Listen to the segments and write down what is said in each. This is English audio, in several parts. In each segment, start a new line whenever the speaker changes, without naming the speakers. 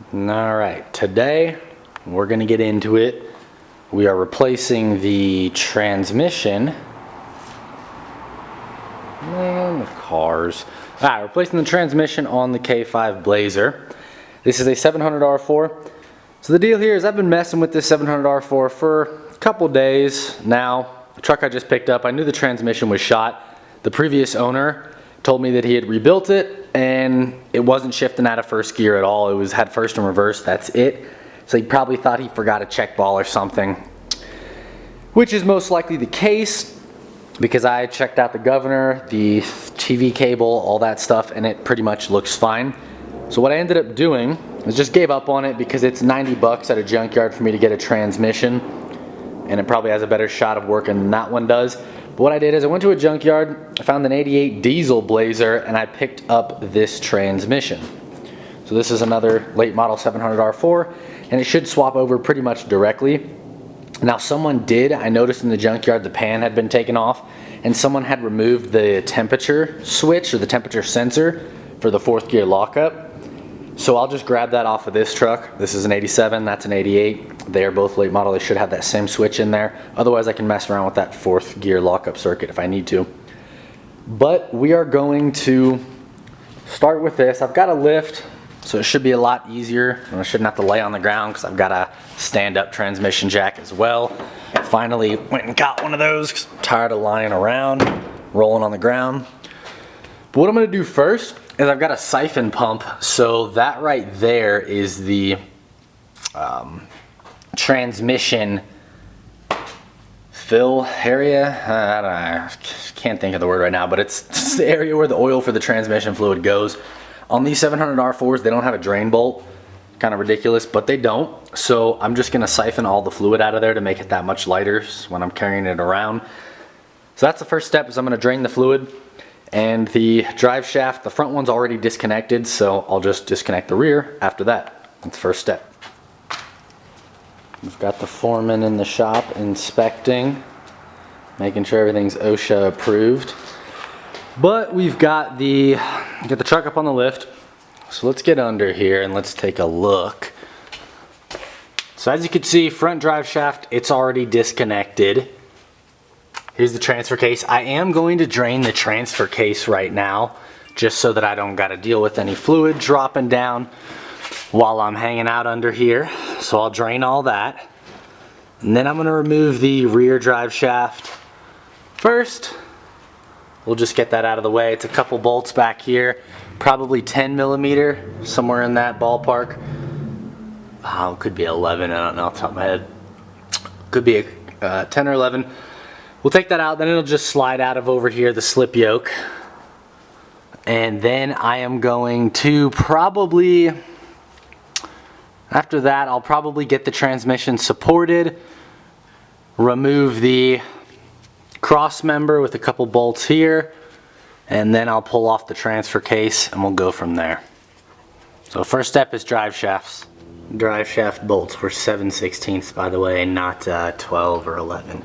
Alright, today we're going to get into it. We are replacing the transmission. Man, the cars. Replacing the transmission on the K5 Blazer. This is a 700 R4. So the deal here is I've been messing with this 700 R4 for a couple days now. The truck I just picked up, I knew the transmission was shot. The previous owner told me that he had rebuilt it and it wasn't shifting out of first gear at all. It was had first and reverse, that's it. So he probably thought he forgot a check ball or something, which is most likely the case because I checked out the governor, the TV cable, all that stuff, and it pretty much looks fine. So what I ended up doing is just gave up on it because it's 90 bucks at a junkyard for me to get a transmission, and it probably has a better shot of working than that one does. But what I did is I went to a junkyard, I found an 88 diesel Blazer, and I picked up this transmission. So this is another late model 700 R4, and it should swap over pretty much directly. Now someone did, I noticed in the junkyard the pan had been taken off, and someone had removed the temperature switch or the temperature sensor for the 4th gear lockup. So I'll just grab that off of this truck. This is an 87, that's an 88. They are both late model, they should have that same switch in there. Otherwise I can mess around with that 4th gear lockup circuit if I need to. But we are going to start with this. I've got a lift, so it should be a lot easier. I shouldn't have to lay on the ground because I've got a stand-up transmission jack as well. I finally went and got one of those because I'm tired of lying around, rolling on the ground. But what I'm going to do first is I've got a siphon pump, so that right there is the transmission fill area. I can't think of the word right now, but it's the area where the oil for the transmission fluid goes. On these 700 R4s, they don't have a drain bolt. Kind of ridiculous, but they don't. So I'm just going to siphon all the fluid out of there to make it that much lighter when I'm carrying it around. So that's the first step, is I'm going to drain the fluid. And the drive shaft, the front one's already disconnected, so I'll just disconnect the rear after that. That's the first step. We've got the foreman in the shop inspecting, making sure everything's OSHA approved. But we've got the truck up on the lift, so let's get under here and let's take a look. So as you can see, front drive shaft, it's already disconnected. Here's the transfer case. I am going to drain the transfer case right now, just so that I don't got to deal with any fluid dropping down while I'm hanging out under here. So I'll drain all that. And then I'm going to remove the rear drive shaft first. We'll just get that out of the way. It's a couple bolts back here, probably 10 millimeter, somewhere in that ballpark. Oh, could be 11, I don't know off the top of my head. Could be a 10 or 11. We'll take that out, then it'll just slide out of over here, the slip yoke. And then I am going to probably, after that, I'll probably get the transmission supported, remove the cross member with a couple bolts here, and then I'll pull off the transfer case and we'll go from there. So first step is drive shafts. Drive shaft bolts were 7/16 by the way, not 12 or 11.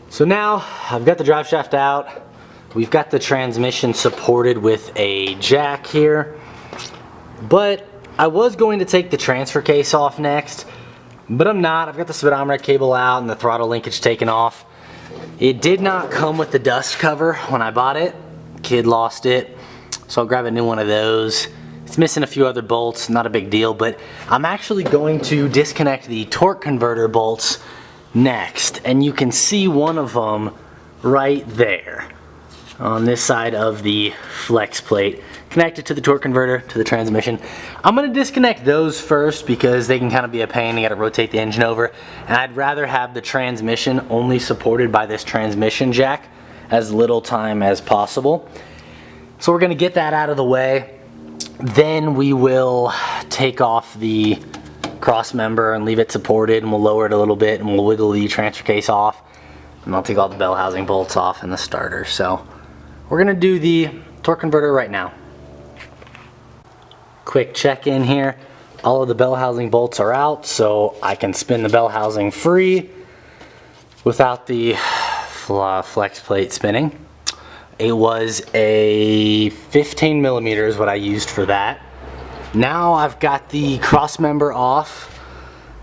So now I've got the drive shaft out. We've got the transmission supported with a jack here. But I was going to take the transfer case off next, but I'm not. I've got the speedometer cable out and the throttle linkage taken off. It did not come with the dust cover when I bought it. Kid lost it, so I'll grab a new one of those. It's missing a few other bolts, not a big deal, but I'm actually going to disconnect the torque converter bolts next, and you can see one of them right there on this side of the flex plate connected to the torque converter to the transmission. I'm going to disconnect those first because they can kind of be a pain. You got to rotate the engine over, and I'd rather have the transmission only supported by this transmission jack as little time as possible. So we're going to get that out of the way. Then we will take off the cross member and leave it supported, and we'll lower it a little bit and we'll wiggle the transfer case off, and I'll take all the bell housing bolts off and the starter. So we're gonna do the torque converter right now. Quick check in here. All of the bell housing bolts are out, so I can spin the bell housing free without the flex plate spinning. It was a 15 millimeters what I used for that. Now I've got the cross member off.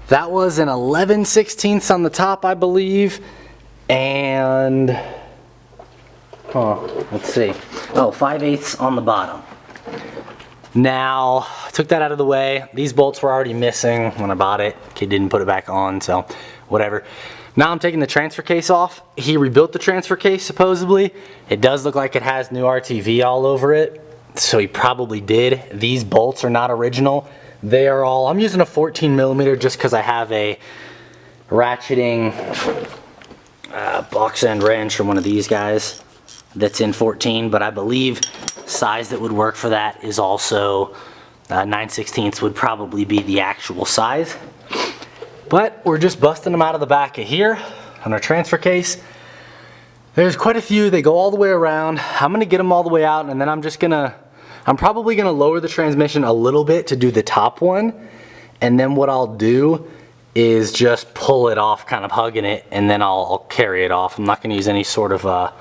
That was an 11/16 on the top, I believe, and let's see. Oh, 5/8 on the bottom. Now, I took that out of the way. These bolts were already missing when I bought it. Kid didn't put it back on, so whatever. Now I'm taking the transfer case off. He rebuilt the transfer case, supposedly. It does look like it has new RTV all over it, so he probably did. These bolts are not original. They are all, I'm using a 14mm just because I have a ratcheting box end wrench from one of these guys that's in 14, but I believe size that would work for that is also 9/16 would probably be the actual size. But we're just busting them out of the back of here on our transfer case. There's quite a few, they go all the way around. I'm gonna get them all the way out, and then I'm probably gonna lower the transmission a little bit to do the top one, and then what I'll do is just pull it off, kind of hugging it, and then I'll carry it off. I'm not gonna use any sort of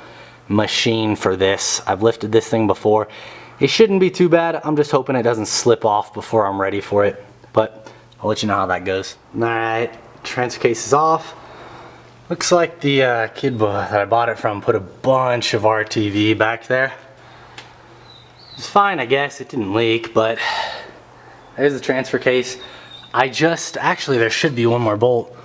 machine for this. I've lifted this thing before. It shouldn't be too bad. I'm just hoping it doesn't slip off before I'm ready for it, but I'll let you know how that goes. All right, transfer case is off. Looks like the kid that I bought it from put a bunch of RTV back there. It's fine, I guess. It didn't leak, but there's the transfer case. Actually there should be one more bolt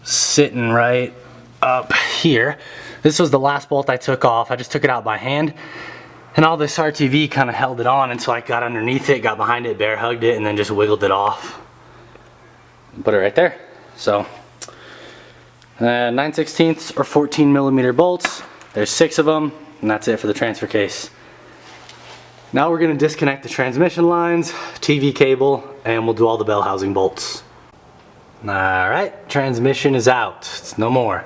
sitting right up here. This was the last bolt I took off. I just took it out by hand, and all this RTV kind of held it on until I got underneath it, got behind it, bear hugged it, and then just wiggled it off. Put it right there. So 9/16 or 14mm bolts. There's 6 of them, and that's it for the transfer case. Now we're going to disconnect the transmission lines, TV cable, and we'll do all the bell housing bolts. Alright, transmission is out. It's no more.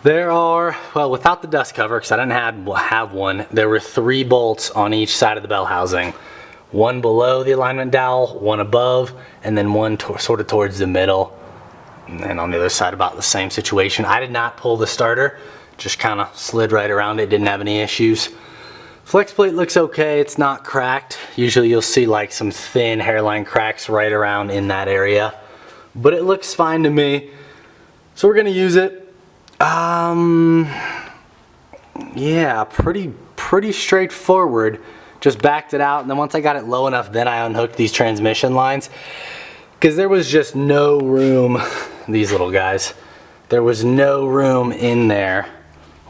There are, well, without the dust cover, because I didn't have one, there were 3 bolts on each side of the bell housing. One below the alignment dowel, one above, and then one sort of towards the middle. And then on the other side, about the same situation. I did not pull the starter, just kind of slid right around it, didn't have any issues. Flex plate looks okay, it's not cracked. Usually you'll see like some thin hairline cracks right around in that area. But it looks fine to me. So we're gonna use it. Yeah, pretty straightforward. Just backed it out, and then once I got it low enough, then I unhooked these transmission lines. Because there was just no room, these little guys, there was no room in there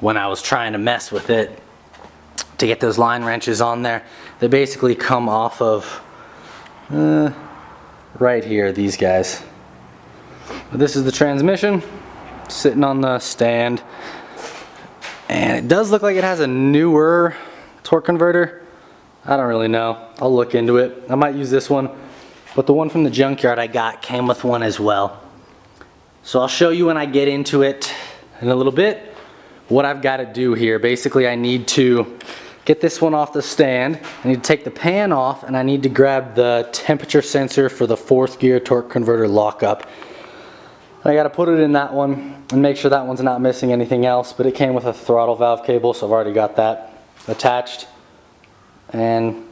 when I was trying to mess with it to get those line wrenches on there. They basically come off of right here, these guys. But this is the transmission sitting on the stand, and it does look like it has a newer torque converter. I don't really know. I'll look into it. I might use this one, but the one from the junkyard I got came with one as well. So I'll show you when I get into it in a little bit what I've got to do here. Basically, I need to get this one off the stand. I need to take the pan off, and I need to grab the temperature sensor for the 4th gear torque converter lockup. I got to put it in that one and make sure that one's not missing anything else, but it came with a throttle valve cable, so I've already got that attached. And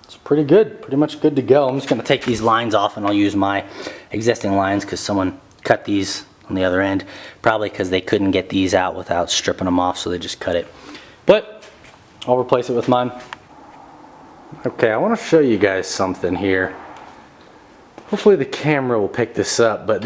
it's pretty good, pretty much good to go. I'm just going to take these lines off, and I'll use my existing lines because someone cut these on the other end. Probably because they couldn't get these out without stripping them off, so they just cut it. But I'll replace it with mine. Okay, I want to show you guys something here. Hopefully the camera will pick this up, but